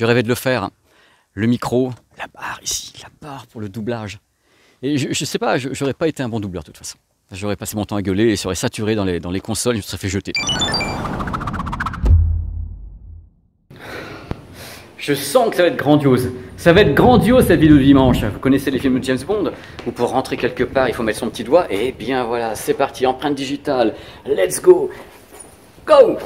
Je rêvais de le faire. Le micro, la barre ici, la barre pour le doublage. Et je sais pas, j'aurais pas été un bon doubleur de toute façon. J'aurais passé mon temps à gueuler et serait saturé dans les consoles, je me serais fait jeter. Je sens que ça va être grandiose. Ça va être grandiose cette vidéo de dimanche. Vous connaissez les films de James Bond où pour rentrer quelque part, il faut mettre son petit doigt. Et bien voilà, c'est parti, empreinte digitale. Let's go. Go.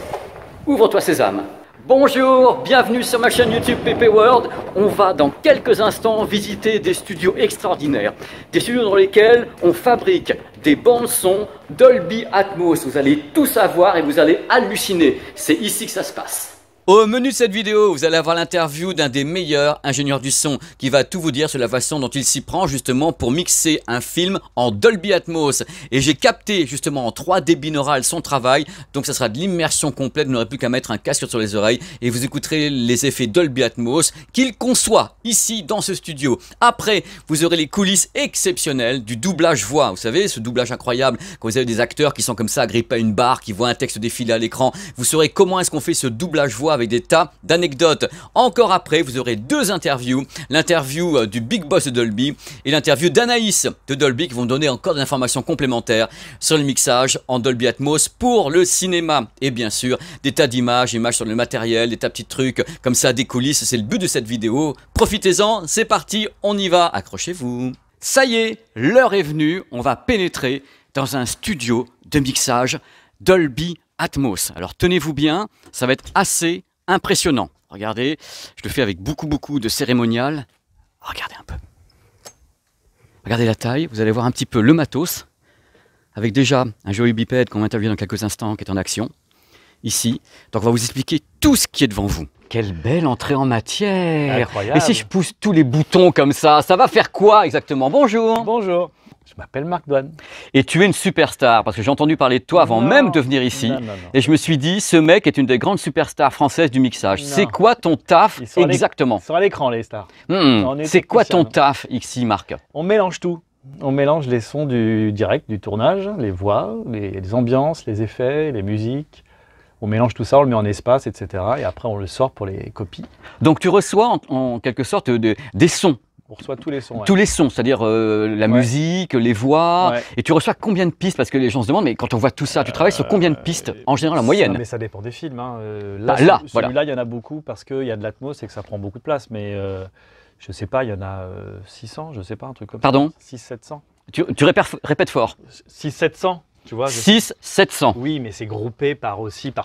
Ouvre-toi Sésame. Bonjour, bienvenue sur ma chaîne YouTube PP World. On va dans quelques instants visiter des studios extraordinaires. Des studios dans lesquels on fabrique des bandes son Dolby Atmos. Vous allez tout savoir et vous allez halluciner. C'est ici que ça se passe. Au menu de cette vidéo, vous allez avoir l'interview d'un des meilleurs ingénieurs du son qui va tout vous dire sur la façon dont il s'y prend justement pour mixer un film en Dolby Atmos. Et j'ai capté justement en 3D binaural son travail, donc ça sera de l'immersion complète, vous n'aurez plus qu'à mettre un casque sur les oreilles et vous écouterez les effets Dolby Atmos qu'il conçoit ici dans ce studio. Après, vous aurez les coulisses exceptionnelles du doublage voix, vous savez, ce doublage incroyable quand vous avez des acteurs qui sont comme ça agrippés à une barre, qui voient un texte défiler à l'écran. Vous saurez comment est-ce qu'on fait ce doublage voix avec des tas d'anecdotes. Encore après, vous aurez deux interviews. L'interview du Big Boss de Dolby et l'interview d'Anaïs de Dolby qui vont donner encore des informations complémentaires sur le mixage en Dolby Atmos pour le cinéma. Et bien sûr, des tas d'images, images sur le matériel, des tas de petits trucs comme ça, des coulisses. C'est le but de cette vidéo. Profitez-en, c'est parti, on y va. Accrochez-vous. Ça y est, l'heure est venue. On va pénétrer dans un studio de mixage Dolby Atmos. Alors tenez-vous bien, ça va être assez impressionnant. Regardez, je le fais avec beaucoup de cérémonial. Regardez un peu. Regardez la taille, vous allez voir un petit peu le matos, avec déjà un joli bipède qu'on va interviewer dans quelques instants, qui est en action, ici. Donc on va vous expliquer tout ce qui est devant vous. Quelle belle entrée en matière! Incroyable. Et si je pousse tous les boutons comme ça va faire quoi exactement? Bonjour! Bonjour, je m'appelle Marc Douane. Et tu es une superstar, parce que j'ai entendu parler de toi avant même de venir ici. Non. Et je me suis dit, ce mec est une des grandes superstars françaises du mixage. C'est quoi ton taf exactement? Ils sont à l'écran, les stars. C'est quoi ton taf ici, Marc? On mélange tout. On mélange les sons du direct, du tournage, les voix, les ambiances, les effets, les musiques. On mélange tout ça, on le met en espace, etc. Et après, on le sort pour les copies. Donc tu reçois en quelque sorte des sons. On reçoit tous les sons. Ouais. Tous les sons, c'est-à-dire la musique, les voix. Ouais. Et tu reçois combien de pistes? Parce que les gens se demandent, mais quand on voit tout ça, tu travailles sur combien de pistes en général, en moyenne? Mais ça dépend des films. Hein. Là, celui-là, il y en a beaucoup parce qu'il y a de l'atmos et que ça prend beaucoup de place. Mais je sais pas, il y en a 600, je sais pas, un truc comme ça. Pardon? 600-700. Tu répètes fort. 600-700. Tu vois, 600-700. Oui, mais c'est groupé par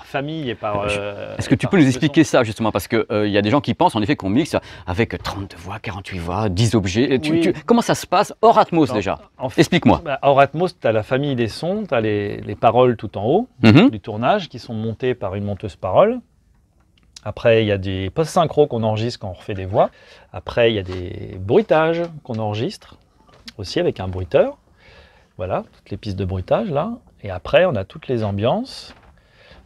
famille et par... Est-ce que tu peux nous expliquer ça justement? Parce qu'il y a des gens qui pensent en effet qu'on mixe avec 32 voix, 48 voix, 10 objets. Oui. Comment ça se passe hors Atmos déjà? Explique-moi. Hors Atmos, tu as la famille des sons, tu as les paroles tout en haut du tournage qui sont montées par une monteuse parole. Après, il y a des post-synchro qu'on enregistre quand on refait des voix. Après, il y a des bruitages qu'on enregistre aussi avec un bruiteur. Voilà, toutes les pistes de bruitage là. Et après, on a toutes les ambiances.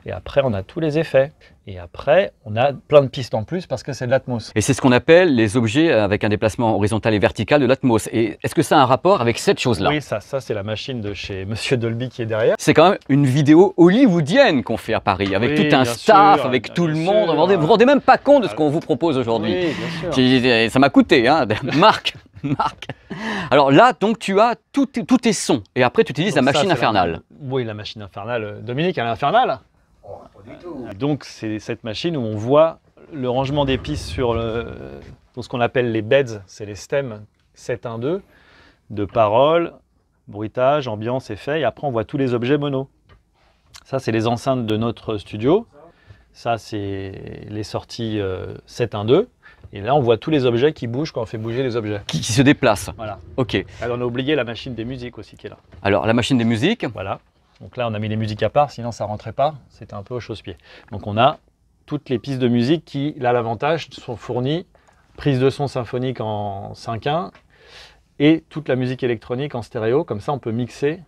Et après, on a tous les effets. Et après, on a plein de pistes en plus parce que c'est de l'Atmos. Et c'est ce qu'on appelle les objets avec un déplacement horizontal et vertical de l'Atmos. Et est-ce que ça a un rapport avec cette chose-là? Oui, ça c'est la machine de chez Monsieur Dolby qui est derrière. C'est quand même une vidéo hollywoodienne qu'on fait à Paris, avec tout un staff, sûr, avec tout le monde. Vous ne vous rendez même pas compte de ce qu'on vous propose aujourd'hui. Oui, bien sûr. Ça m'a coûté, hein, Marc. Alors là, donc tu as tous tes sons. Et après, tu utilises la machine infernale. Oui, la machine infernale. Dominique, elle est infernale? Oh, pas du tout. Donc c'est cette machine où on voit le rangement des pistes sur ce qu'on appelle les beds, c'est les stems 7-1-2, de paroles, bruitage, ambiance, effet, et après on voit tous les objets mono. Ça c'est les enceintes de notre studio, ça c'est les sorties 7-1-2, et là on voit tous les objets qui bougent quand on fait bouger les objets. Qui se déplacent. Voilà. Ok. Alors on a oublié la machine des musiques aussi qui est là. Alors la machine des musiques. Voilà. Donc là, on a mis les musiques à part, sinon ça ne rentrait pas, c'était un peu au chausse-pied. Donc on a toutes les pistes de musique qui, là, l'avantage, sont fournies, prise de son symphonique en 5.1 et toute la musique électronique en stéréo. Comme ça, on peut mixer,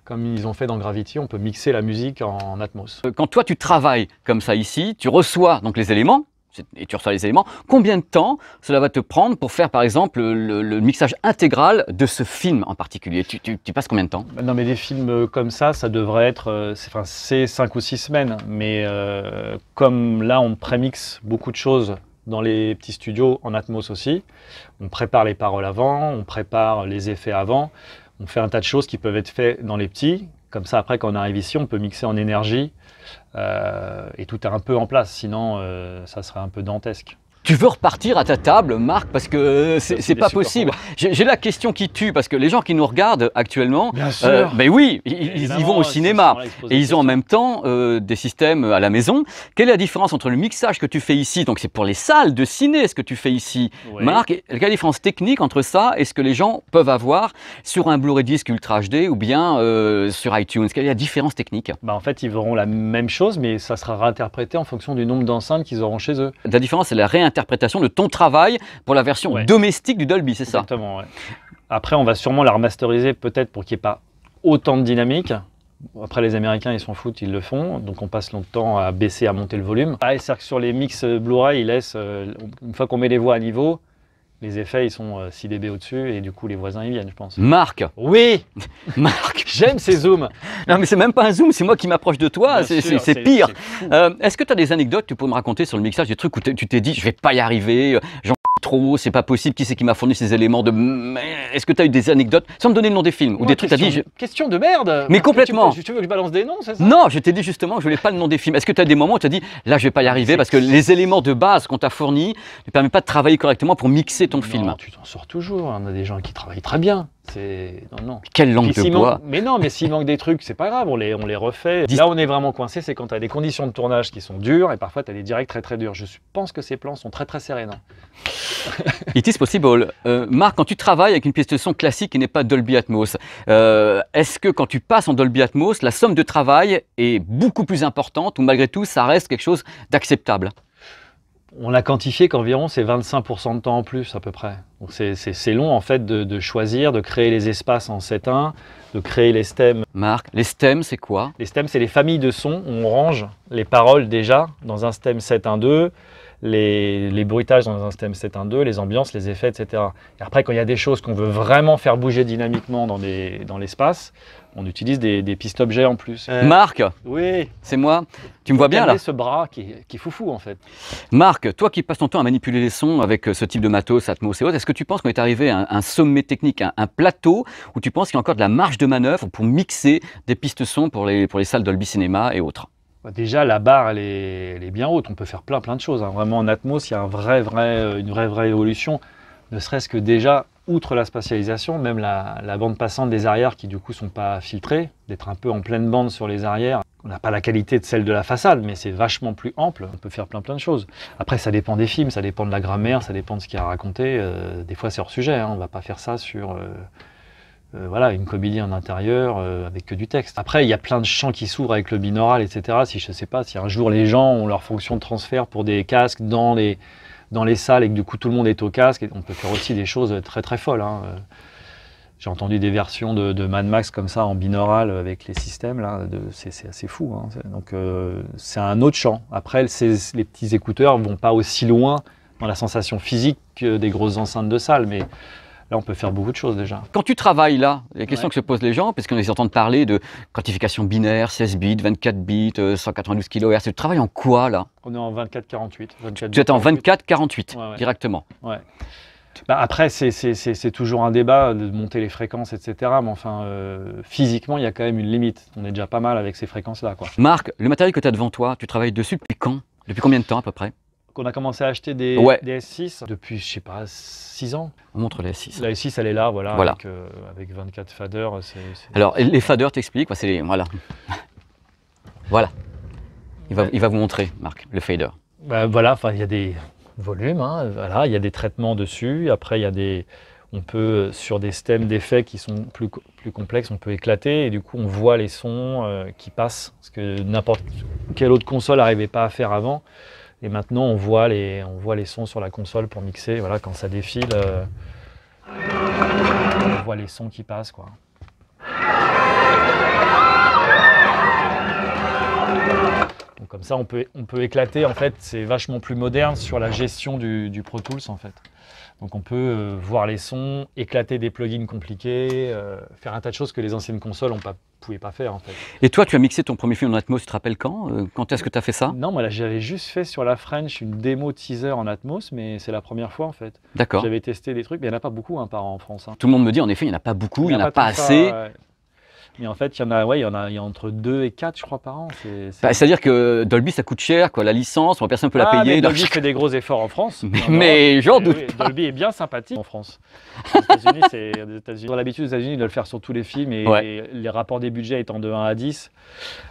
comme ils ont fait dans Gravity, on peut mixer la musique en Atmos. Quand toi, tu travailles comme ça ici, tu reçois donc les éléments, et tu reçois les éléments, combien de temps cela va te prendre pour faire par exemple le mixage intégral de ce film en particulier? Tu passes combien de temps? Non mais des films comme ça devrait être, c'est 5 ou 6 semaines, mais comme là on prémixe beaucoup de choses dans les petits studios en Atmos aussi. On prépare les paroles avant, on prépare les effets avant. On fait un tas de choses qui peuvent être faites dans les petits. Comme ça, après, quand on arrive ici, on peut mixer en énergie et tout est un peu en place. Sinon, ça serait un peu dantesque. Tu veux repartir à ta table, Marc, parce que c'est pas possible. J'ai la question qui tue, parce que les gens qui nous regardent actuellement, ben oui, ils vont au cinéma et ils ont en même temps des systèmes à la maison. Quelle est la différence entre le mixage que tu fais ici, donc c'est pour les salles de ciné ce que tu fais ici, Marc, et quelle est la différence technique entre ça et ce que les gens peuvent avoir sur un Blu-ray disc Ultra HD ou bien sur iTunes? Quelle est la différence technique? En fait, ils verront la même chose, mais ça sera réinterprété en fonction du nombre d'enceintes qu'ils auront chez eux. La différence, c'est la réinterprétation de ton travail pour la version domestique du Dolby, c'est ça? Exactement, ouais. Après, on va sûrement la remasteriser peut-être pour qu'il n'y ait pas autant de dynamique. Après, les Américains, ils s'en foutent, ils le font. Donc, on passe longtemps à baisser, à monter le volume. C'est-à-dire que sur les mix Blu-ray, ils laissent, une fois qu'on met les voix à niveau, les effets, ils sont 6 dB au-dessus et du coup, les voisins, ils viennent, je pense. Marc! Oui! Marc! J'aime ces zooms! Non, mais c'est même pas un zoom, c'est moi qui m'approche de toi, c'est pire. Est-ce que tu as des anecdotes que tu peux me raconter sur le mixage, des trucs où tu t'es dit, je vais pas y arriver, j'en trop, c'est pas possible, qui c'est qui m'a fourni ces éléments de... Est-ce que tu as eu des anecdotes, sans me donner le nom des films, ou des trucs, tu as dit... Question de merde! Mais complètement! Tu veux que je balance des noms, c'est ça? Non, je t'ai dit justement que je voulais pas le nom des films. Est-ce que tu as des moments où tu as dit, là je vais pas y arriver, parce que les éléments de base qu'on t'a fournis ne permettent pas de travailler correctement pour mixer ton film? Tu t'en sors toujours, on a des gens qui travaillent très bien. Non. Quelle langue de bois! Mais non, mais s'il manque des trucs, c'est pas grave, on les refait. Là, on est vraiment coincé, c'est quand tu as des conditions de tournage qui sont dures et parfois tu as des directs très très durs. Je pense que ces plans sont très très serrés, non? It is possible. Marc, quand tu travailles avec une pièce de son classique qui n'est pas Dolby Atmos, est-ce que quand tu passes en Dolby Atmos, la somme de travail est beaucoup plus importante ou malgré tout, ça reste quelque chose d'acceptable? On a quantifié qu'environ c'est 25% de temps en plus à peu près. Donc c'est long en fait de choisir, de créer les espaces en 7.1, de créer les stems. Marc, les stems c'est quoi? Les stems c'est les familles de sons où on range les paroles déjà dans un stem 7.1.2, les bruitages dans un stem 7.1.2, les ambiances, les effets, etc. Et après quand il y a des choses qu'on veut vraiment faire bouger dynamiquement dans l'espace, on utilise des pistes objets en plus. Marc! Oui! C'est moi? Tu me vois bien là? Ce bras qui est foufou en fait. Marc, toi qui passes ton temps à manipuler les sons avec ce type de matos, Atmos et autres, est-ce que tu penses qu'on est arrivé à un sommet technique, un plateau, où tu penses qu'il y a encore de la marge de manœuvre pour mixer des pistes son pour les salles Dolby Cinéma et autres? Déjà, la barre, elle est bien haute. On peut faire plein de choses. Vraiment, en Atmos, il y a une vraie évolution. Ne serait-ce que déjà, outre la spatialisation, même la bande passante des arrières qui du coup sont pas filtrées, d'être un peu en pleine bande sur les arrières. On n'a pas la qualité de celle de la façade, mais c'est vachement plus ample. On peut faire plein de choses. Après, ça dépend des films, ça dépend de la grammaire, ça dépend de ce qu'il y a à raconter. Des fois, c'est hors sujet. Hein. On ne va pas faire ça sur voilà, une comédie en intérieur avec que du texte. Après, il y a plein de champs qui s'ouvrent avec le binaural, etc. Si je sais pas, si un jour les gens ont leur fonction de transfert pour des casques dans les salles et que du coup tout le monde est au casque, on peut faire aussi des choses très très folles. Hein. J'ai entendu des versions de Mad Max comme ça en binaural avec les systèmes là, c'est assez fou. Hein. Donc c'est un autre champ. Après, les petits écouteurs vont pas aussi loin dans la sensation physique que des grosses enceintes de salle, mais là, on peut faire beaucoup de choses déjà. Quand tu travailles là, les questions que se posent les gens, parce qu'on les entend parler de quantification binaire, 16 bits, 24 bits, 192 kHz, tu travailles en quoi là? On est en 24-48. Tu es en 24-48 directement. Ouais. Après, c'est toujours un débat de monter les fréquences, etc. Mais enfin, physiquement, il y a quand même une limite. On est déjà pas mal avec ces fréquences-là. Marc, le matériel que tu as devant toi, tu travailles dessus depuis quand? Depuis combien de temps à peu près? Qu'on a commencé à acheter des S6 depuis, je sais pas, 6 ans. On montre la S6. La S6, elle est là, voilà. Avec 24 faders. Alors, les faders, t'expliques, voilà. Voilà. Il va vous montrer, Marc, le fader. Voilà, il y a des volumes, hein, voilà, il y a des traitements dessus. Après, on peut, sur des stems d'effets qui sont plus complexes, on peut éclater et du coup, on voit les sons qui passent, ce que n'importe quelle autre console n'arrivait pas à faire avant. Et maintenant, on voit les sons sur la console pour mixer. Voilà, quand ça défile, on voit les sons qui passent, quoi. Donc, comme ça, on peut éclater. En fait, c'est vachement plus moderne sur la gestion du Pro Tools, en fait. Donc, on peut voir les sons, éclater des plugins compliqués, faire un tas de choses que les anciennes consoles n'ont pouvais pas faire en fait. Et toi, tu as mixé ton premier film en Atmos, tu te rappelles quand? Quand est-ce que tu as fait ça? Non, moi là, j'avais juste fait sur la French une démo teaser en Atmos, mais c'est la première fois en fait. D'accord. J'avais testé des trucs, mais il n'y en a pas beaucoup par an en France. Tout le monde me dit, en effet, il n'y en a pas beaucoup, il n'y en a pas tout ça, assez. Mais en fait, il y a entre 2 et 4, je crois, par an. C'est-à-dire que Dolby, ça coûte cher, quoi, la licence, personne ne peut la payer. Mais Dolby fait des gros efforts en France. Mais j'en doute pas. Dolby est bien sympathique en France. Aux États-Unis, on a l'habitude aux États-Unis de le faire sur tous les films et les rapports des budgets étant de 1 à 10,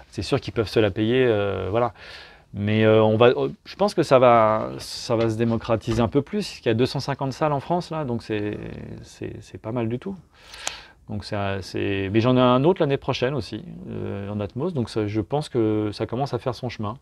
c'est sûr qu'ils peuvent se la payer. Voilà. Mais je pense que ça va se démocratiser un peu plus. Il y a 250 salles en France, là, donc c'est pas mal du tout. Donc mais j'en ai un autre l'année prochaine aussi, en Atmos, donc je pense que ça commence à faire son chemin.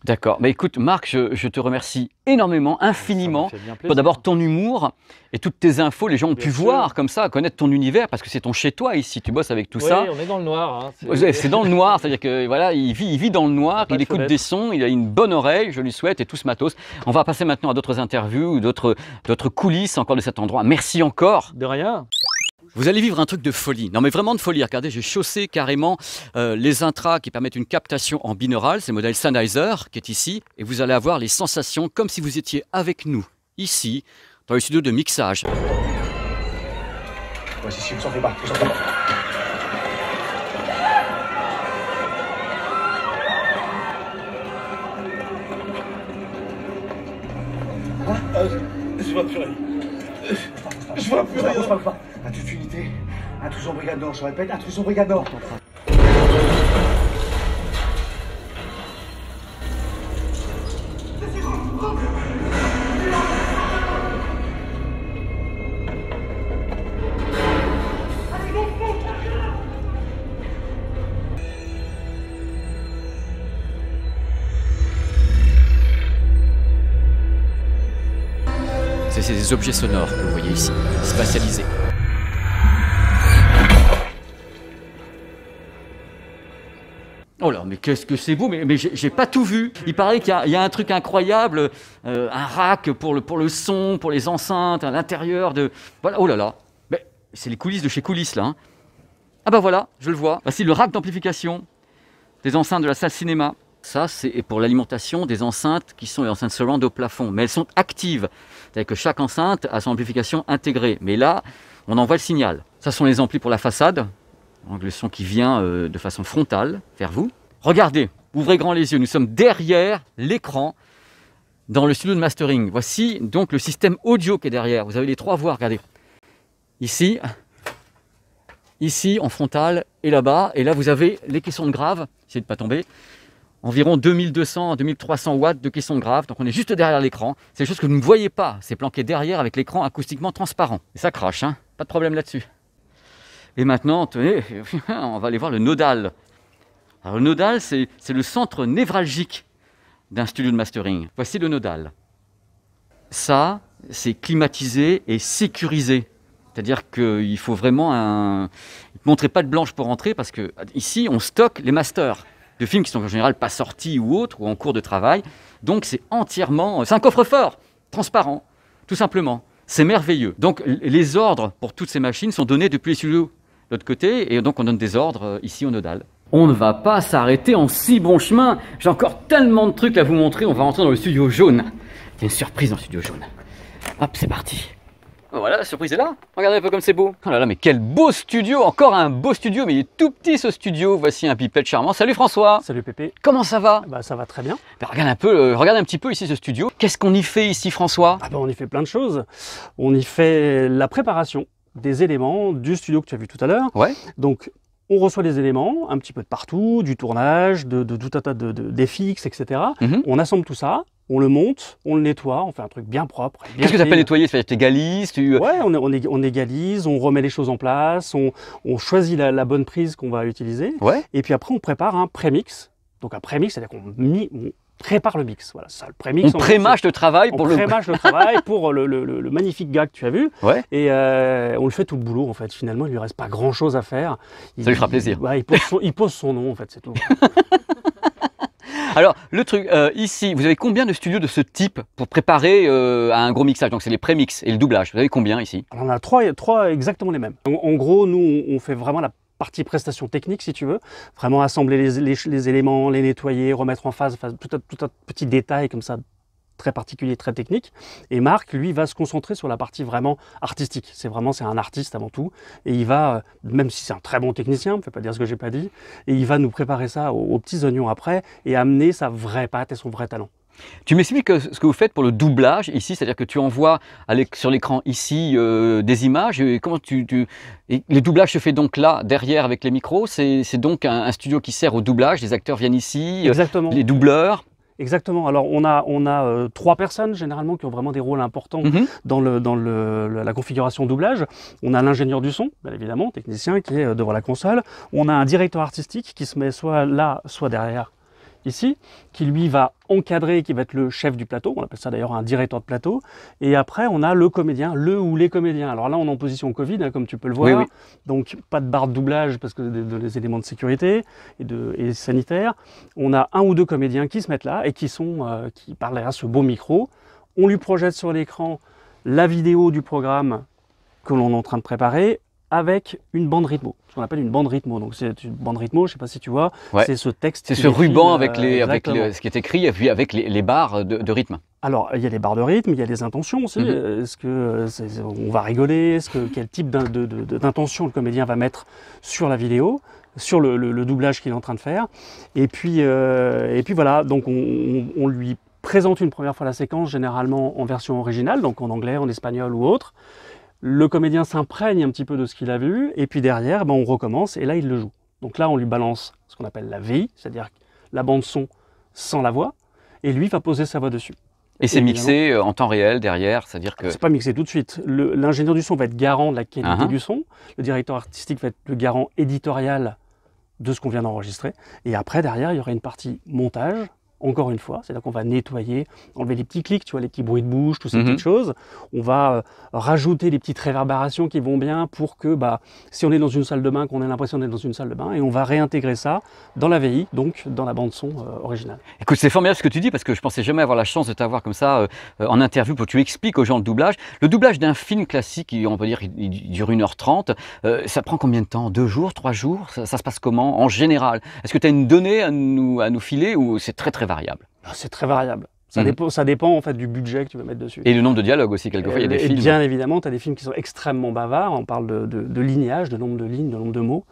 D'accord. Mais écoute, Marc, je te remercie énormément, infiniment, pour d'abord ton humour et toutes tes infos. Les gens ont pu voir comme ça, connaître ton univers, parce que c'est ton chez-toi ici, tu bosses avec tout ça. Oui, on est dans le noir. C'est dans le noir, c'est-à-dire que voilà, il vit dans le noir, il écoute des sons, il a une bonne oreille, je lui souhaite, et tout ce matos. On va passer maintenant à d'autres interviews, d'autres coulisses encore de cet endroit. Merci encore. De rien. Vous allez vivre un truc de folie, non mais vraiment de folie. Regardez, j'ai chaussé carrément les intras qui permettent une captation en binaural, c'est le modèle Sennheiser qui est ici, et vous allez avoir les sensations comme si vous étiez avec nous, ici, dans le studio de mixage. Vas-y, si, vous en faites pas, vous en faites pas. Je vois plus rien. Je vois plus rien. Un toute unité, un tous en brigade nord, je répète, un tous en brigade nord. C'est des objets sonores que vous voyez ici, spatialisés. Oh là, mais qu'est-ce que c'est beau, mais j'ai pas tout vu. Il paraît qu'il y a un truc incroyable, un rack pour le son, pour les enceintes, à l'intérieur de... Voilà, oh là là, mais c'est les coulisses de chez Coulisses là. Hein. Ah bah voilà, je le vois. Voici le rack d'amplification des enceintes de la salle cinéma. Ça, c'est pour l'alimentation des enceintes qui sont les enceintes surround au plafond, mais elles sont actives. C'est-à-dire que chaque enceinte a son amplification intégrée. Mais là, on envoie le signal. Ça sont les amplis pour la façade, donc le son qui vient de façon frontale vers vous. Regardez, ouvrez grand les yeux, nous sommes derrière l'écran dans le studio de mastering. Voici donc le système audio qui est derrière. Vous avez les 3 voix, regardez. Ici en frontal et là-bas. Et là, vous avez les caissons de grave, essayez de ne pas tomber. Environ 2200 à 2300 watts de caissons de grave, donc on est juste derrière l'écran. C'est des choses que vous ne voyez pas, c'est planqué derrière avec l'écran acoustiquement transparent. Et ça crache, hein, pas de problème là-dessus. Et maintenant, tenez, on va aller voir le nodal. Alors le nodal, c'est le centre névralgique d'un studio de mastering. Voici le nodal. Ça, c'est climatisé et sécurisé. C'est-à-dire qu'il faut vraiment ne montrez pas de blanche pour entrer, parce que ici, on stocke les masters de films qui sont en général pas sortis ou autres, ou en cours de travail. Donc c'est entièrement... C'est un coffre-fort transparent, tout simplement. C'est merveilleux. Donc les ordres pour toutes ces machines sont donnés depuis les studios de l'autre côté, et donc on donne des ordres ici au nodal. On ne va pas s'arrêter en si bon chemin. J'ai encore tellement de trucs à vous montrer. On va rentrer dans le studio jaune. Il y a une surprise dans le studio jaune. Hop, c'est parti. Voilà, la surprise est là. Regardez un peu comme c'est beau. Oh là là, mais quel beau studio. Encore un beau studio, mais il est tout petit ce studio. Voici un pipette charmant. Salut François. Salut Pépé. Comment ça va? Bah ça va très bien. Ben, regarde un petit peu ici ce studio. Qu'est-ce qu'on y fait ici, François? On y fait plein de choses. On y fait la préparation des éléments du studio que tu as vu tout à l'heure. Ouais. Donc on reçoit des éléments un petit peu de partout, du tournage, de tout un tas de fixes, etc. On assemble tout ça. On le monte, on le nettoie, on fait un truc bien propre. Qu'est-ce que tu appelles nettoyer? C'est-à-dire tu égalises Ouais, on égalise, on remet les choses en place, on choisit la bonne prise qu'on va utiliser. Ouais. Et puis après, on prépare un pré-mix. Donc un pré-mix, c'est-à-dire qu'on prépare le mix. Voilà, ça, le pré-mix. On pré-mâche le travail pour le magnifique gars que tu as vu. Ouais. Et on le fait tout le boulot, en fait. Finalement, il lui reste pas grand-chose à faire. Ça lui fera plaisir. Il pose son nom, en fait, c'est tout. Alors, le truc, ici, vous avez combien de studios de ce type pour préparer un gros mixage? Donc, c'est les pré-mix et le doublage. Vous avez combien ici? Alors, on a trois exactement les mêmes. En gros, nous, on fait vraiment la partie prestation technique, si tu veux, vraiment assembler les éléments, les nettoyer, remettre en phase, tout un petit détail comme ça, très particulier, très technique. Et Marc, lui, va se concentrer sur la partie vraiment artistique. C'est un artiste avant tout. Et il va, même si c'est un très bon technicien, ne me fait pas dire ce que j'ai pas dit, et il va nous préparer ça aux petits oignons après et amener sa vraie patte et son vrai talent. Tu m'expliques ce que vous faites pour le doublage ici, c'est-à-dire que tu envoies sur l'écran ici des images. Et comment et le doublage se fait donc là, derrière, avec les micros. C'est donc un studio qui sert au doublage. Les acteurs viennent ici, les doubleurs. Exactement. Alors on a 3 personnes généralement qui ont vraiment des rôles importants dans la configuration doublage. On a l'ingénieur du son, bien évidemment, technicien qui est devant la console. On a un directeur artistique qui se met soit là, soit derrière ici, qui lui va encadrer, qui va être le chef du plateau. On appelle ça d'ailleurs un directeur de plateau. Et après, on a le comédien, le ou les comédiens. Alors là, on est en position Covid, hein, comme tu peux le voir. Oui, oui. Donc, pas de barre de doublage parce que des éléments de sécurité et sanitaire. On a 1 ou 2 comédiens qui se mettent là et qui parlent à ce beau micro. On lui projette sur l'écran la vidéo du programme que l'on est en train de préparer, avec une bande rythmo, ce qu'on appelle une bande rythmo. Donc c'est une bande rythmo, je ne sais pas si tu vois, c'est ce texte. C'est ce ruban avec ce qui est écrit et puis avec les barres de rythme. Alors il y a les barres de rythme, il y a les intentions aussi. Est-ce que on va rigoler, quel type d'intention le comédien va mettre sur la vidéo, sur le doublage qu'il est en train de faire. Et puis voilà, donc on lui présente une première fois la séquence, généralement en version originale, donc en anglais, en espagnol ou autre. Le comédien s'imprègne un petit peu de ce qu'il a vu, et puis derrière, on recommence, et là, il le joue. Donc là, on lui balance ce qu'on appelle la VI, c'est-à-dire la bande-son sans la voix, et lui va poser sa voix dessus. Et c'est mixé en temps réel derrière, c'est-à-dire que... C'est pas mixé tout de suite. L'ingénieur du son va être garant de la qualité du son, le directeur artistique va être le garant éditorial de ce qu'on vient d'enregistrer, et après, derrière, il y aura une partie montage, encore une fois, c'est-à-dire qu'on va nettoyer, enlever les petits clics, tu vois, les petits bruits de bouche, toutes ces petites choses. On va rajouter des petites réverbérations qui vont bien pour que, si on est dans une salle de bain, qu'on ait l'impression d'être dans une salle de bain, et on va réintégrer ça dans la VI, donc dans la bande-son originale. Écoute, c'est formidable ce que tu dis, parce que je pensais jamais avoir la chance de t'avoir comme ça en interview pour que tu expliques aux gens le doublage. Le doublage d'un film classique, on peut dire, il dure 1h30, ça prend combien de temps? 2 jours, 3 jours? Ça se passe comment en général? Est-ce que tu as une donnée à nous filer ou c'est très variable? C'est très variable. Ça dépend en fait du budget que tu veux mettre dessus. Et le nombre de dialogues aussi, quelquefois, il y a des films. Bien évidemment, tu as des films qui sont extrêmement bavards. On parle de lignage, de nombre de lignes, de nombre de mots.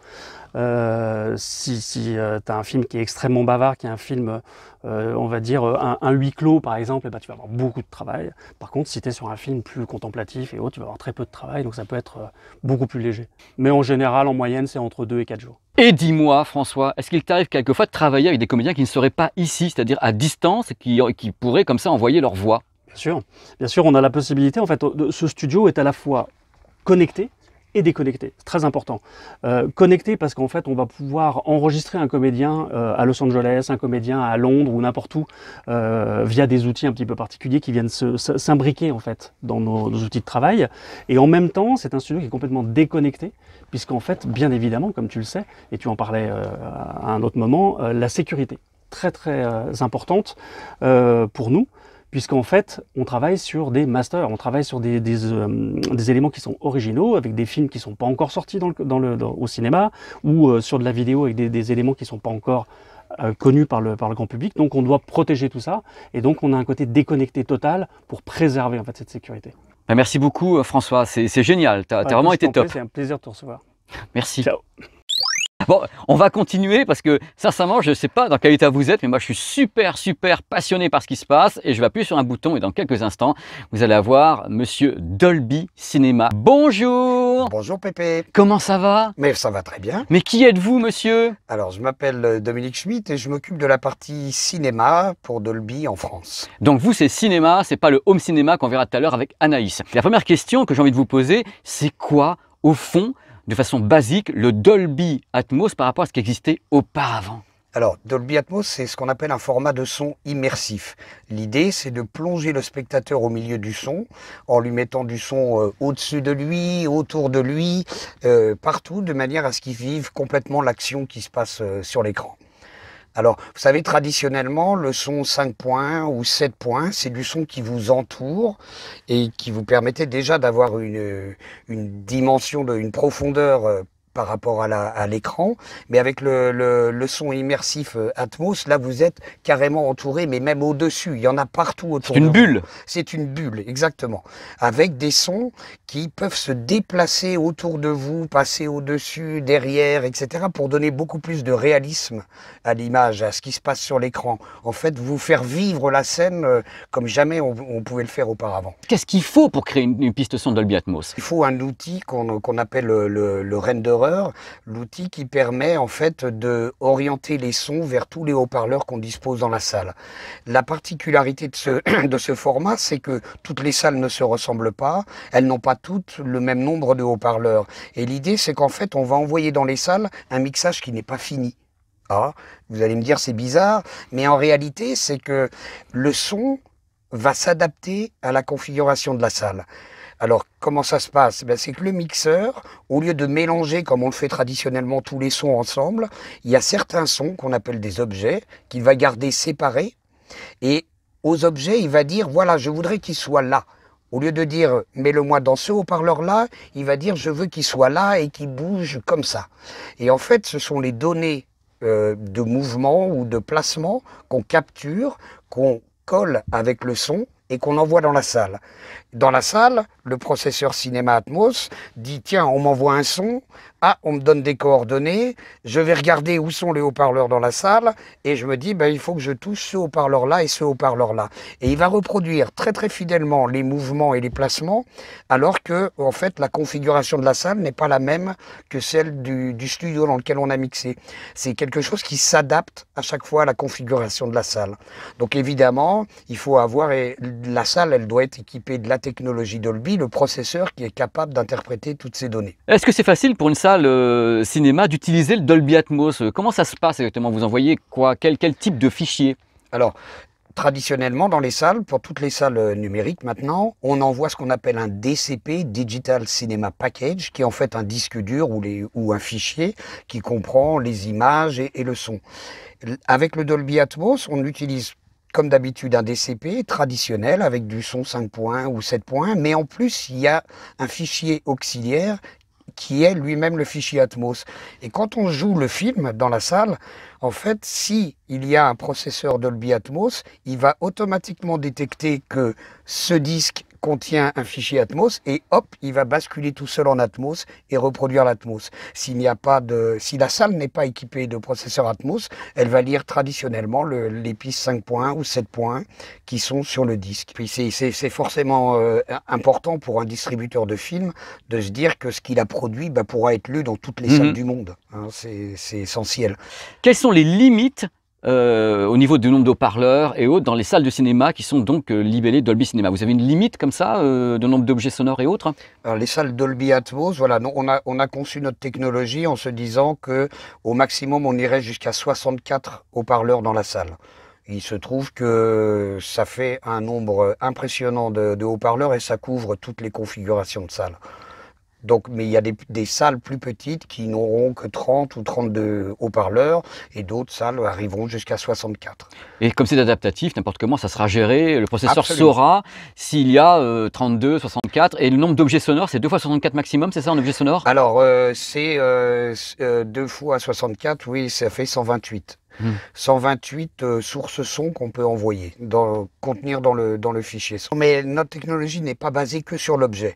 Si tu as un film qui est extrêmement bavard, qui est un film, on va dire, un huis clos par exemple, tu vas avoir beaucoup de travail. Par contre, si tu es sur un film plus contemplatif et autres, tu vas avoir très peu de travail, donc ça peut être beaucoup plus léger. Mais en général, en moyenne, c'est entre 2 et 4 jours. Et dis-moi, François, est-ce qu'il t'arrive quelquefois de travailler avec des comédiens qui ne seraient pas ici, c'est-à-dire à distance, et qui pourraient comme ça envoyer leur voix? Bien sûr, on a la possibilité. En fait, ce studio est à la fois connecté et déconnecté. C'est très important. Connecté parce qu'en fait, on va pouvoir enregistrer un comédien à Los Angeles, un comédien à Londres ou n'importe où, via des outils un petit peu particuliers qui viennent s'imbriquer en fait dans nos outils de travail. Et en même temps, c'est un studio qui est complètement déconnecté, puisqu'en fait, bien évidemment, comme tu le sais, et tu en parlais à un autre moment, la sécurité, très importante pour nous, puisqu'en fait, on travaille sur des masters, on travaille sur des éléments qui sont originaux, avec des films qui ne sont pas encore sortis au cinéma, ou sur de la vidéo avec des éléments qui ne sont pas encore connus par le grand public. Donc on doit protéger tout ça, et donc on a un côté déconnecté total pour préserver en fait cette sécurité. Merci beaucoup François, c'est génial, tu as vraiment été top. C'est un plaisir de te recevoir. Merci. Ciao. Bon, on va continuer parce que sincèrement, je ne sais pas dans quel état vous êtes, mais moi je suis super passionné par ce qui se passe et je vais appuyer sur un bouton et dans quelques instants, vous allez avoir Monsieur Dolby Cinéma. Bonjour. Bonjour Pépé. Comment ça va? Mais ça va très bien. Mais qui êtes-vous, monsieur? Alors, je m'appelle Dominique Schmitt et je m'occupe de la partie cinéma pour Dolby en France. Donc vous, c'est cinéma, c'est pas le home cinéma qu'on verra tout à l'heure avec Anaïs. La première question que j'ai envie de vous poser, c'est quoi, au fond, de façon basique, le Dolby Atmos par rapport à ce qui existait auparavant? Alors, Dolby Atmos, c'est ce qu'on appelle un format de son immersif. L'idée, c'est de plonger le spectateur au milieu du son, en lui mettant du son au-dessus de lui, autour de lui, partout, de manière à ce qu'il vive complètement l'action qui se passe sur l'écran. Alors, vous savez, traditionnellement, le son 5 points ou 7 points, c'est du son qui vous entoure et qui vous permettait déjà d'avoir une dimension, une profondeur par rapport à l'écran, mais avec le son immersif Atmos, là vous êtes carrément entouré, mais même au-dessus, il y en a partout autour. C'est une bulle. C'est une bulle, exactement, avec des sons qui peuvent se déplacer autour de vous, passer au-dessus, derrière, etc., pour donner beaucoup plus de réalisme à l'image, à ce qui se passe sur l'écran. En fait, vous faire vivre la scène comme jamais on pouvait le faire auparavant. Qu'est-ce qu'il faut pour créer une piste son Dolby Atmos? Il faut un outil qu'on appelle le renderer, l'outil qui permet en fait de orienter les sons vers tous les haut-parleurs qu'on dispose dans la salle. La particularité de ce format, c'est que toutes les salles ne se ressemblent pas, elles n'ont pas toutes le même nombre de haut-parleurs. Et l'idée, c'est qu'en fait, on va envoyer dans les salles un mixage qui n'est pas fini. Ah, vous allez me dire c'est bizarre, mais en réalité, c'est que le son va s'adapter à la configuration de la salle. Alors, comment ça se passe? C'est que le mixeur, au lieu de mélanger, comme on le fait traditionnellement, tous les sons ensemble, il y a certains sons qu'on appelle des objets, qu'il va garder séparés. Et aux objets, il va dire, voilà, je voudrais qu'ils soient là. Au lieu de dire, mets-le-moi dans ce haut-parleur-là, il va dire, je veux qu'il soit là et qu'il bouge comme ça. Et en fait, ce sont les données de mouvement ou de placement qu'on capture, qu'on colle avec le son et qu'on envoie dans la salle. Dans la salle, le processeur Cinema Atmos dit « Tiens, on m'envoie un son, ah, on me donne des coordonnées, je vais regarder où sont les haut-parleurs dans la salle et je me dis il faut que je touche ce haut-parleur-là et ce haut-parleur-là. » Et il va reproduire très très fidèlement les mouvements et les placements alors que, en fait, la configuration de la salle n'est pas la même que celle du studio dans lequel on a mixé. C'est quelque chose qui s'adapte à chaque fois à la configuration de la salle. Donc évidemment, il faut avoir, et la salle, elle doit être équipée de la technologie Dolby, le processeur qui est capable d'interpréter toutes ces données. Est-ce que c'est facile pour une salle cinéma d'utiliser le Dolby Atmos? Comment ça se passe exactement? Vous envoyez quoi? Quel type de fichier? Alors, traditionnellement, dans les salles, pour toutes les salles numériques maintenant, on envoie ce qu'on appelle un DCP, Digital Cinema Package, qui est en fait un disque dur ou un fichier qui comprend les images et le son. Avec le Dolby Atmos, on utilise comme d'habitude un DCP traditionnel avec du son 5 points ou 7 points, mais en plus il y a un fichier auxiliaire qui est lui-même le fichier Atmos. Et quand on joue le film dans la salle, en fait, si il y a un processeur Dolby Atmos, il va automatiquement détecter que ce disque contient un fichier Atmos et hop, il va basculer tout seul en Atmos et reproduire l'Atmos. Si la salle n'est pas équipée de processeur Atmos, elle va lire traditionnellement les pistes 5 points ou 7 points qui sont sur le disque. Puis c'est forcément important pour un distributeur de films de se dire que ce qu'il a produit pourra être lu dans toutes les salles du monde. Hein, c'est essentiel. Quelles sont les limites au niveau du nombre d'haut-parleurs et autres dans les salles de cinéma qui sont donc libellées Dolby Cinema? Vous avez une limite comme ça de nombre d'objets sonores et autres? Alors, les salles Dolby Atmos, voilà, on a conçu notre technologie en se disant que au maximum on irait jusqu'à 64 haut-parleurs dans la salle. Il se trouve que ça fait un nombre impressionnant de haut-parleurs et ça couvre toutes les configurations de salles. Donc, mais il y a des salles plus petites qui n'auront que 30 ou 32 haut-parleurs et d'autres salles arriveront jusqu'à 64. Et comme c'est adaptatif, n'importe comment, ça sera géré, le processeur Absolument. saura s'il y a 32, 64, et le nombre d'objets sonores, c'est 2 fois 64 maximum, c'est ça, un objet sonore? Alors, c'est 2 fois 64, oui, ça fait 128. 128 sources son qu'on peut envoyer, contenir dans le fichier son. Mais notre technologie n'est pas basée que sur l'objet.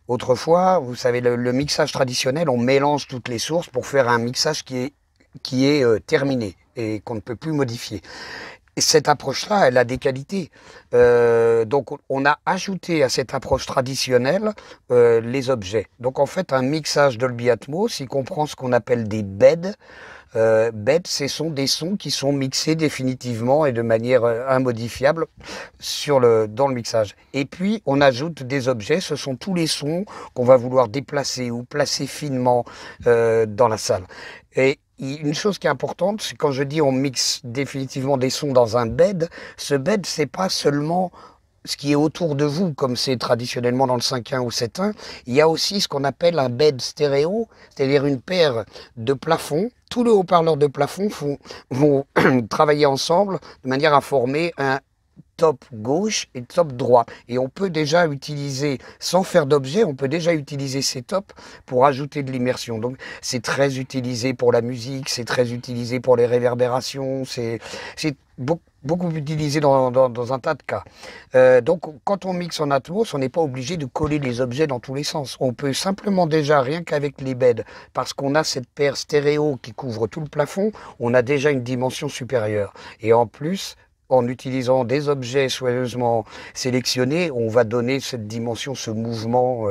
Autrefois, vous savez, le mixage traditionnel, on mélange toutes les sources pour faire un mixage qui est terminé et qu'on ne peut plus modifier. Et cette approche-là, elle a des qualités. Donc, on a ajouté à cette approche traditionnelle les objets. Donc, en fait, un mixage Dolby Atmos, il comprend ce qu'on appelle des beds. Beds, ce sont des sons qui sont mixés définitivement et de manière immodifiable dans le mixage. Et puis, on ajoute des objets, ce sont tous les sons qu'on va vouloir déplacer ou placer finement dans la salle. Et une chose qui est importante, c'est quand je dis on mixe définitivement des sons dans un bed, ce bed, c'est pas seulement ce qui est autour de vous, comme c'est traditionnellement dans le 5.1 ou 7.1, il y a aussi ce qu'on appelle un bed stéréo, c'est-à-dire une paire de plafonds. Tous les haut-parleurs de plafond vont travailler ensemble de manière à former un top gauche et top droit. Et on peut déjà utiliser, sans faire d'objet, on peut déjà utiliser ces tops pour ajouter de l'immersion. Donc c'est très utilisé pour la musique, c'est très utilisé pour les réverbérations, c'est beaucoup utilisé dans un tas de cas. Donc quand on mixe en Atmos, on n'est pas obligé de coller les objets dans tous les sens. On peut simplement déjà, rien qu'avec les beds, parce qu'on a cette paire stéréo qui couvre tout le plafond, on a déjà une dimension supérieure. Et en plus, en utilisant des objets soigneusement sélectionnés, on va donner cette dimension, ce mouvement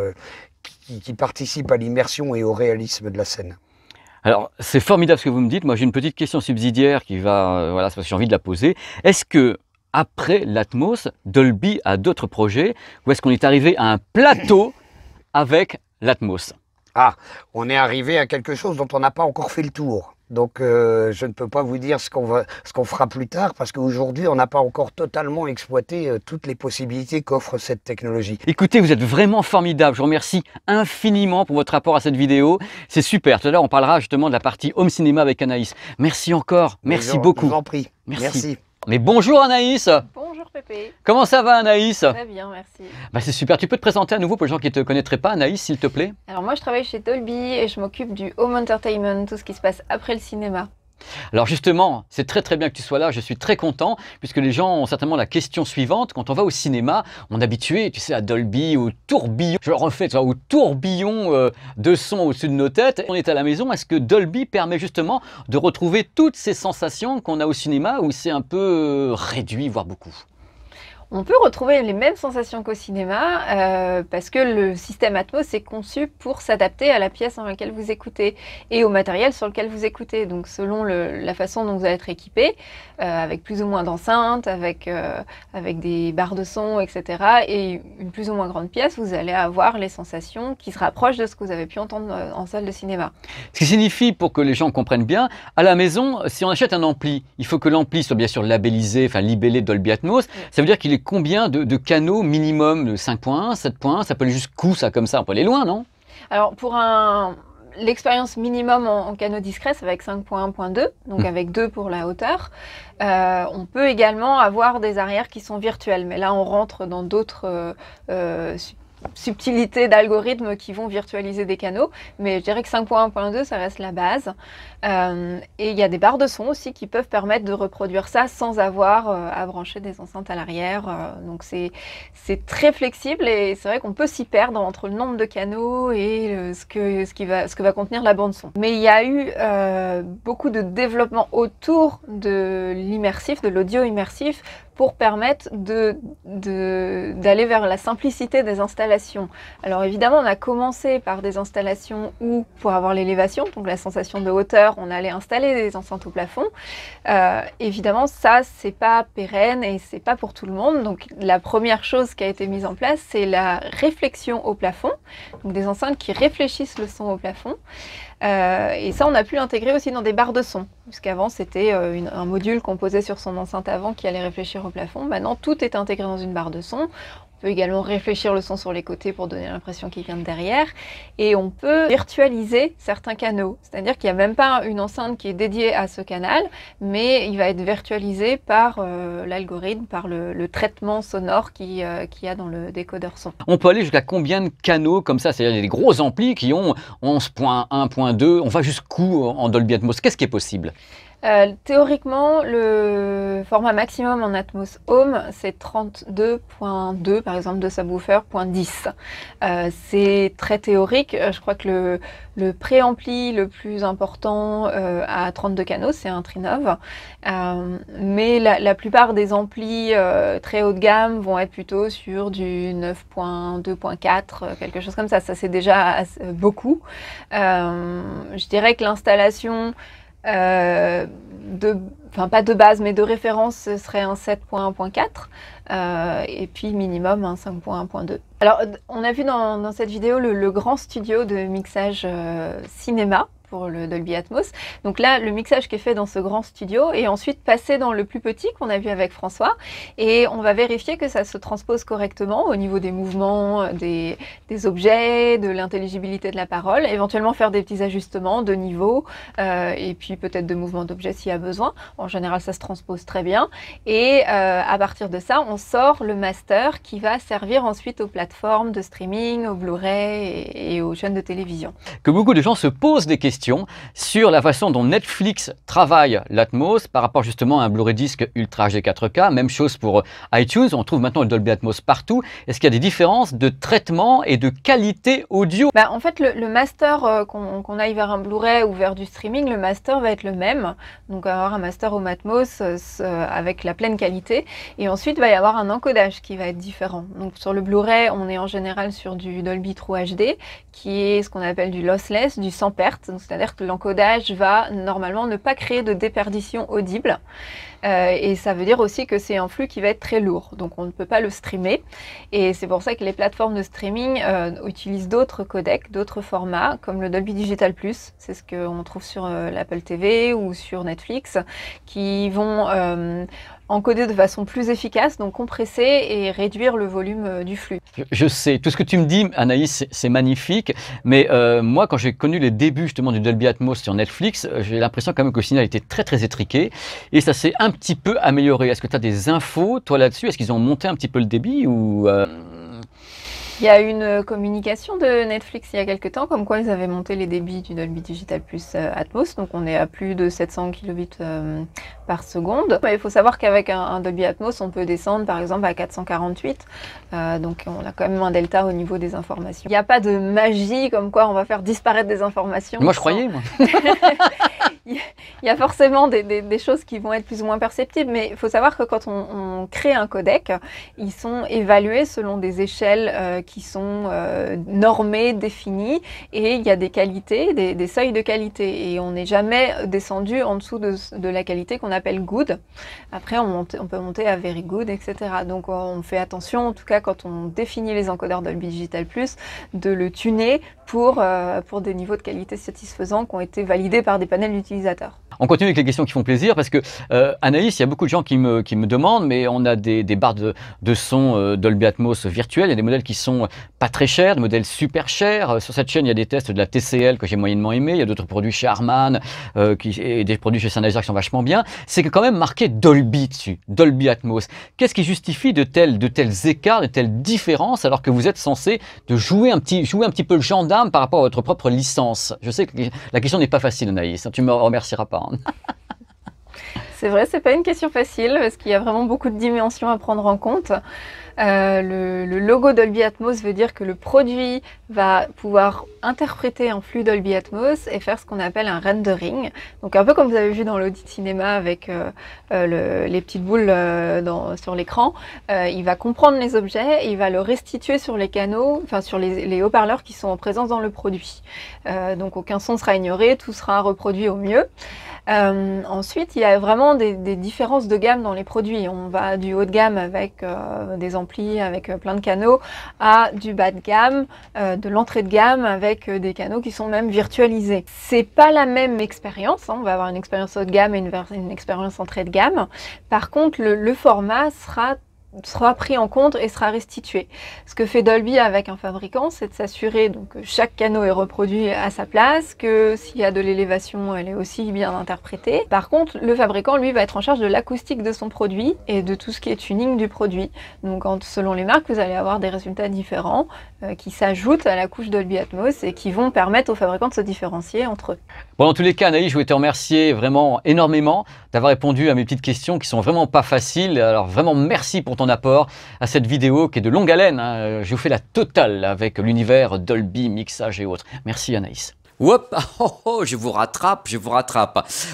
qui participe à l'immersion et au réalisme de la scène. Alors, c'est formidable ce que vous me dites. Moi, j'ai une petite question subsidiaire qui va, voilà, c'est parce que j'ai envie de la poser. Est-ce que, après l'Atmos, Dolby a d'autres projets ou est-ce qu'on est arrivé à un plateau avec l'Atmos? Ah, on est arrivé à quelque chose dont on n'a pas encore fait le tour. Donc, je ne peux pas vous dire ce qu'on fera plus tard parce qu'aujourd'hui, on n'a pas encore totalement exploité toutes les possibilités qu'offre cette technologie. Écoutez, vous êtes vraiment formidable. Je vous remercie infiniment pour votre rapport à cette vidéo. C'est super. Tout à l'heure, on parlera justement de la partie home cinéma avec Anaïs. Merci encore. Merci beaucoup. Je vous en prie. Merci. Mais bonjour Anaïs. Bonjour Pépé. Comment ça va Anaïs? Très bien, merci. Bah, c'est super. Tu peux te présenter à nouveau pour les gens qui ne te connaîtraient pas, Anaïs, s'il te plaît? Alors moi je travaille chez Dolby et je m'occupe du home entertainment, tout ce qui se passe après le cinéma. Alors justement, c'est très bien que tu sois là, je suis très content, puisque les gens ont certainement la question suivante. Quand on va au cinéma, on est habitué, tu sais, à Dolby, au tourbillon, je le refais, tu vois, au tourbillon de son au-dessus de nos têtes. On est à la maison, est-ce que Dolby permet justement de retrouver toutes ces sensations qu'on a au cinéma, ou c'est un peu réduit, voire beaucoup? On peut retrouver les mêmes sensations qu'au cinéma parce que le système Atmos est conçu pour s'adapter à la pièce dans laquelle vous écoutez et au matériel sur lequel vous écoutez. Donc selon la façon dont vous allez être équipé, avec plus ou moins d'enceintes, avec des barres de son, etc. et une plus ou moins grande pièce, vous allez avoir les sensations qui se rapprochent de ce que vous avez pu entendre en salle de cinéma. Ce qui signifie, pour que les gens comprennent bien, à la maison, si on achète un ampli, il faut que l'ampli soit bien sûr labellisé, enfin libellé Dolby Atmos. Oui. Ça veut dire qu'il est combien de canaux minimum, de 5.1, 7.1? Ça peut aller jusqu'où ça comme ça? On peut aller loin, non? Alors pour l'expérience minimum en canaux discrets, c'est avec 5.1.2, donc avec 2 pour la hauteur. On peut également avoir des arrières qui sont virtuelles, mais là on rentre dans d'autres subtilités d'algorithmes qui vont virtualiser des canaux, mais je dirais que 5.1.2 ça reste la base. Et il y a des barres de son aussi qui peuvent permettre de reproduire ça sans avoir à brancher des enceintes à l'arrière. Donc c'est très flexible et c'est vrai qu'on peut s'y perdre entre le nombre de canaux et ce que va contenir la bande son. Mais il y a eu beaucoup de développement autour de l'immersif, de l'audio immersif, pour permettre d'aller vers la simplicité des installations. Alors évidemment, on a commencé par des installations où, pour avoir l'élévation, donc la sensation de hauteur, on allait installer des enceintes au plafond. Évidemment, ça, c'est pas pérenne et c'est pas pour tout le monde. Donc la première chose qui a été mise en place, c'est la réflexion au plafond, donc des enceintes qui réfléchissent le son au plafond. Et ça, on a pu l'intégrer aussi dans des barres de son, puisqu'avant c'était un module qu'on posait sur son enceinte avant qui allait réfléchir au plafond. Maintenant, tout est intégré dans une barre de son. On peut également réfléchir le son sur les côtés pour donner l'impression qu'il vient de derrière. Et on peut virtualiser certains canaux. C'est-à-dire qu'il n'y a même pas une enceinte qui est dédiée à ce canal, mais il va être virtualisé par l'algorithme, par le traitement sonore qu'il y a dans le décodeur son. On peut aller jusqu'à combien de canaux comme ça? C'est-à-dire des gros amplis qui ont 11.1.2. On va jusqu'où en Dolby Atmos? Qu'est-ce qui est possible? Théoriquement, le format maximum en Atmos Home, c'est 32.2 par exemple de subwoofer, .10. C'est très théorique. Je crois que le préampli le plus important a 32 canaux, c'est un Trinov. Mais la plupart des amplis très haut de gamme vont être plutôt sur du 9.2.4, quelque chose comme ça. Ça, c'est déjà beaucoup. Je dirais que l'installation pas de base mais de référence, ce serait un 7.1.4 et puis minimum un 5.1.2. Alors on a vu dans cette vidéo le grand studio de mixage cinéma pour le Dolby Atmos. Donc là, le mixage qui est fait dans ce grand studio est ensuite passé dans le plus petit qu'on a vu avec François et on va vérifier que ça se transpose correctement au niveau des mouvements, des objets, de l'intelligibilité de la parole, éventuellement faire des petits ajustements de niveau et puis peut-être de mouvements d'objets s'il y a besoin. En général, ça se transpose très bien et à partir de ça, on sort le master qui va servir ensuite aux plateformes de streaming, au Blu-ray et aux chaînes de télévision. Que beaucoup de gens se posent des questions sur la façon dont Netflix travaille l'Atmos par rapport justement à un Blu-ray disc Ultra HD 4K. Même chose pour iTunes, on trouve maintenant le Dolby Atmos partout. Est-ce qu'il y a des différences de traitement et de qualité audio? En fait, le master, qu'on aille vers un Blu-ray ou vers du streaming, le master va être le même. Donc, on va avoir un master au Atmos avec la pleine qualité. Et ensuite, il va y avoir un encodage qui va être différent. Donc, sur le Blu-ray, on est en général sur du Dolby True HD, qui est ce qu'on appelle du lossless, du sans perte. C'est-à-dire que l'encodage va normalement ne pas créer de déperdition audible. Et ça veut dire aussi que c'est un flux qui va être très lourd, donc on ne peut pas le streamer. Et c'est pour ça que les plateformes de streaming utilisent d'autres codecs, d'autres formats, comme le Dolby Digital Plus, c'est ce qu'on trouve sur l'Apple TV ou sur Netflix, qui vont encoder de façon plus efficace, donc compresser et réduire le volume du flux. Je sais, tout ce que tu me dis, Anaïs, c'est magnifique, mais moi, quand j'ai connu les débuts justement du Dolby Atmos sur Netflix, j'ai l'impression quand même que le signal était très très étriqué, et ça s'est un petit peu amélioré. Est-ce que tu as des infos, toi, là-dessus? Est-ce qu'ils ont monté un petit peu le débit ou Il y a une communication de Netflix il y a quelques temps, comme quoi ils avaient monté les débits du Dolby Digital Plus Atmos, donc on est à plus de 700 kilobits par seconde. Il faut savoir qu'avec un Dolby Atmos, on peut descendre par exemple à 448, donc on a quand même un delta au niveau des informations. Il n'y a pas de magie comme quoi on va faire disparaître des informations. Moi je croyais, moi. Il y a forcément des choses qui vont être plus ou moins perceptibles, mais il faut savoir que quand on crée un codec, ils sont évalués selon des échelles qui sont normées, définies, et il y a des qualités, des seuils de qualité, et on n'est jamais descendu en dessous de la qualité qu'on appelle good. Après, on peut monter à very good, etc. Donc on fait attention, en tout cas quand on définit les encodeurs Dolby Digital Plus, de le tuner pour des niveaux de qualité satisfaisants qui ont été validés par des panels d'utilisateurs. On continue avec les questions qui font plaisir parce que Anaïs, il y a beaucoup de gens qui me demandent, mais on a des barres de son Dolby Atmos virtuelles. Il y a des modèles qui sont pas très chers, des modèles super chers. Sur cette chaîne, il y a des tests de la TCL que j'ai moyennement aimé. Il y a d'autres produits chez Harman et des produits chez Sennheiser qui sont vachement bien. C'est quand même marqué Dolby dessus, Dolby Atmos. Qu'est-ce qui justifie de tels écarts, de telles différences, alors que vous êtes censé jouer un petit peu le gendarme par rapport à votre propre licence? Je sais que la question n'est pas facile, Anaïs. Tu me remercieras pas. C'est vrai, c'est pas une question facile parce qu'il y a vraiment beaucoup de dimensions à prendre en compte. Le logo Dolby Atmos veut dire que le produit va pouvoir interpréter un flux Dolby Atmos et faire ce qu'on appelle un rendering. Donc un peu comme vous avez vu dans l'audit cinéma avec les petites boules sur l'écran, il va comprendre les objets et il va le restituer sur les canaux, enfin sur les haut-parleurs qui sont en présence dans le produit. Donc aucun son sera ignoré, tout sera reproduit au mieux. Ensuite, il y a vraiment des différences de gamme dans les produits. On va du haut de gamme avec des amplis, avec plein de canaux, à du bas de gamme, de l'entrée de gamme avec des canaux qui sont même virtualisés. C'est pas la même expérience, hein. On va avoir une expérience haut de gamme et une expérience entrée de gamme. Par contre, le format sera pris en compte et sera restitué. Ce que fait Dolby avec un fabricant, c'est de s'assurer que chaque canot est reproduit à sa place, que s'il y a de l'élévation, elle est aussi bien interprétée. Par contre, le fabricant, lui, va être en charge de l'acoustique de son produit et de tout ce qui est tuning du produit. Donc, selon les marques, vous allez avoir des résultats différents qui s'ajoutent à la couche Dolby Atmos et qui vont permettre aux fabricants de se différencier entre eux. Bon, dans tous les cas, Anaïs, je voulais te remercier vraiment énormément d'avoir répondu à mes petites questions qui sont vraiment pas faciles. Alors vraiment, merci pour ton apport à cette vidéo qui est de longue haleine, hein. Je vous fais la totale avec l'univers Dolby, mixage et autres. Merci Anaïs. Hop, je vous rattrape.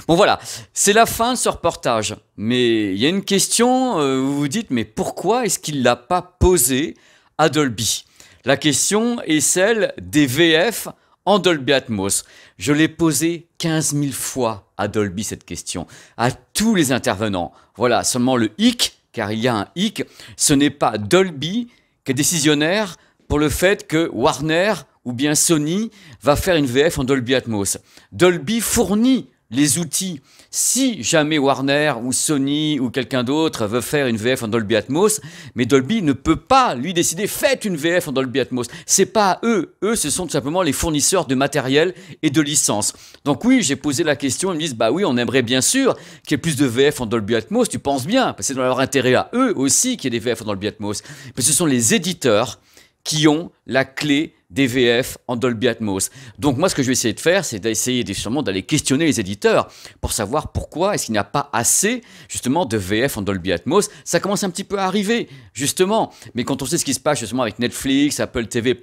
Bon voilà, c'est la fin de ce reportage. Mais il y a une question, vous vous dites, mais pourquoi est-ce qu'il ne l'a pas posée à Dolby? La question est celle des VF en Dolby Atmos. Je l'ai posée 15 000 fois à Dolby cette question, à tous les intervenants. Voilà, seulement le hic, car il y a un hic, ce n'est pas Dolby qui est décisionnaire pour le fait que Warner ou bien Sony va faire une VF en Dolby Atmos. Dolby fournit les outils. Si jamais Warner ou Sony ou quelqu'un d'autre veut faire une VF en Dolby Atmos, mais Dolby ne peut pas lui décider, faites une VF en Dolby Atmos. C'est pas à eux. Eux, ce sont tout simplement les fournisseurs de matériel et de licences. Donc oui, j'ai posé la question, ils me disent, bah oui, on aimerait bien sûr qu'il y ait plus de VF en Dolby Atmos, tu penses bien, parce que c'est dans leur intérêt à eux aussi qu'il y ait des VF en Dolby Atmos. Mais ce sont les éditeurs qui ont la clé des VF en Dolby Atmos. Donc moi, ce que je vais essayer de faire, c'est d'essayer sûrement d'aller questionner les éditeurs pour savoir pourquoi est-ce qu'il n'y a pas assez, justement, de VF en Dolby Atmos. Ça commence un petit peu à arriver, justement. Mais quand on sait ce qui se passe, justement, avec Netflix, Apple TV+,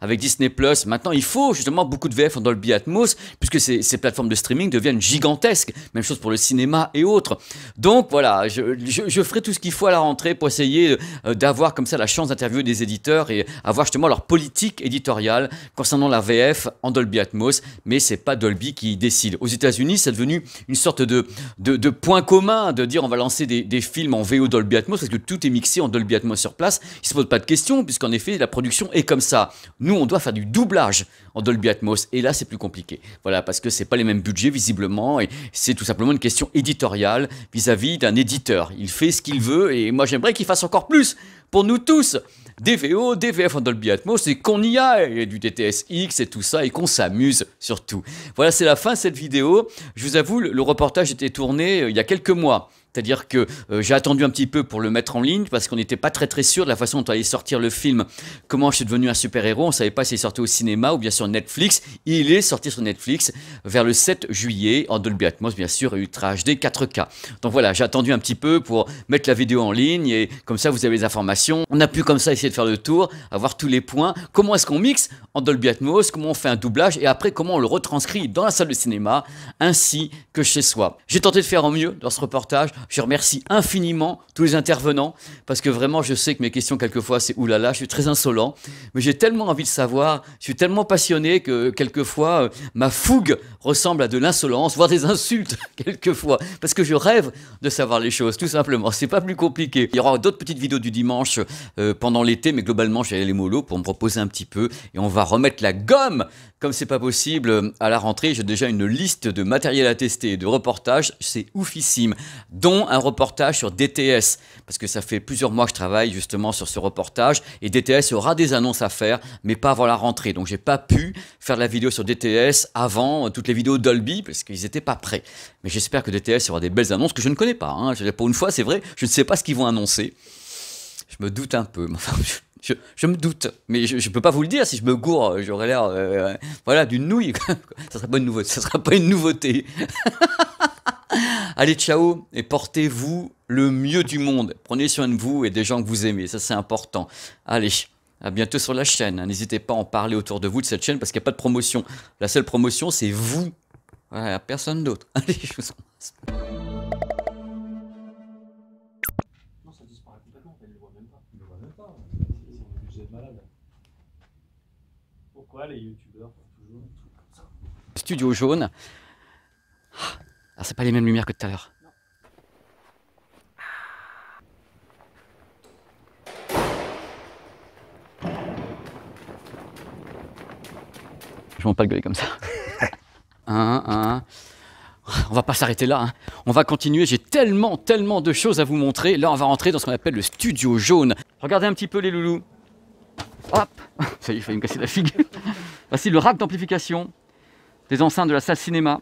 avec Disney+, maintenant, il faut, justement, beaucoup de VF en Dolby Atmos, puisque ces plateformes de streaming deviennent gigantesques. Même chose pour le cinéma et autres. Donc, voilà, je ferai tout ce qu'il faut à la rentrée pour essayer d'avoir, comme ça, la chance d'interviewer des éditeurs et avoir, justement, leur politique éditoriale concernant la VF en Dolby Atmos, mais c'est pas Dolby qui décide. Aux États-Unis, c'est devenu une sorte de point commun de dire on va lancer des films en VO Dolby Atmos parce que tout est mixé en Dolby Atmos sur place. Il se pose pas de questions puisqu'en effet la production est comme ça. Nous, on doit faire du doublage en Dolby Atmos et là c'est plus compliqué. Voilà, parce que c'est pas les mêmes budgets visiblement et c'est tout simplement une question éditoriale vis-à-vis d'un éditeur. Il fait ce qu'il veut et moi j'aimerais qu'il fasse encore plus pour nous tous. Des VO, des VF en Dolby Atmos et qu'on y aille, du DTS-X et tout ça et qu'on s'amuse surtout. Voilà, c'est la fin de cette vidéo. Je vous avoue, le reportage était tourné il y a quelques mois. C'est-à-dire que j'ai attendu un petit peu pour le mettre en ligne parce qu'on n'était pas très sûr de la façon dont allait sortir le film. Comment je suis devenu un super-héros, on ne savait pas s'il sortait au cinéma ou bien sur Netflix. Il est sorti sur Netflix vers le 7 juillet en Dolby Atmos, bien sûr, et Ultra HD 4K. Donc voilà, j'ai attendu un petit peu pour mettre la vidéo en ligne et comme ça vous avez les informations. On a pu comme ça essayer de faire le tour, avoir tous les points. Comment est-ce qu'on mixe en Dolby Atmos, comment on fait un doublage et après comment on le retranscrit dans la salle de cinéma ainsi que chez soi. J'ai tenté de faire au mieux dans ce reportage. Je remercie infiniment tous les intervenants parce que vraiment je sais que mes questions quelquefois c'est oulala, je suis très insolent, mais j'ai tellement envie de savoir, je suis tellement passionné que quelquefois ma fougue ressemble à de l'insolence, voire des insultes quelquefois, parce que je rêve de savoir les choses, tout simplement, c'est pas plus compliqué. Il y aura d'autres petites vidéos du dimanche pendant l'été, mais globalement j'ai les mollos pour me reposer un petit peu et on va remettre la gomme comme c'est pas possible à la rentrée. J'ai déjà une liste de matériel à tester et de reportages, c'est oufissime, dont un reportage sur DTS, parce que ça fait plusieurs mois que je travaille justement sur ce reportage, et DTS aura des annonces à faire, mais pas avant la rentrée, donc j'ai pas pu faire la vidéo sur DTS avant toutes les vidéos Dolby, parce qu'ils n'étaient pas prêts. Mais j'espère que DTS aura des belles annonces que je ne connais pas, hein. Pour une fois c'est vrai, je ne sais pas ce qu'ils vont annoncer, je me doute un peu, enfin, je me doute, mais je ne peux pas vous le dire, si je me gourre, j'aurais l'air voilà, d'une nouille, ça ne sera pas une nouveauté. Allez, ciao, et portez-vous le mieux du monde. Prenez soin de vous et des gens que vous aimez, ça c'est important. Allez, à bientôt sur la chaîne. N'hésitez pas à en parler autour de vous de cette chaîne parce qu'il n'y a pas de promotion. La seule promotion, c'est vous. Voilà, personne d'autre. Allez, je vous embrasse. Non, ça disparaît complètement, elle ne le voit même pas. Elle ne le voit même pas. C'est obligé d'être malade. Pourquoi les youtubeurs font toujours des trucs comme ça? Studio jaune. Alors, c'est pas les mêmes lumières que tout à l'heure. Je ne vais pas le gueuler comme ça. On va pas s'arrêter là, hein. On va continuer, j'ai tellement de choses à vous montrer. Là, on va rentrer dans ce qu'on appelle le studio jaune. Regardez un petit peu les loulous. Hop, ça y est, il fallait me casser la figure. Voici le rack d'amplification des enceintes de la salle cinéma.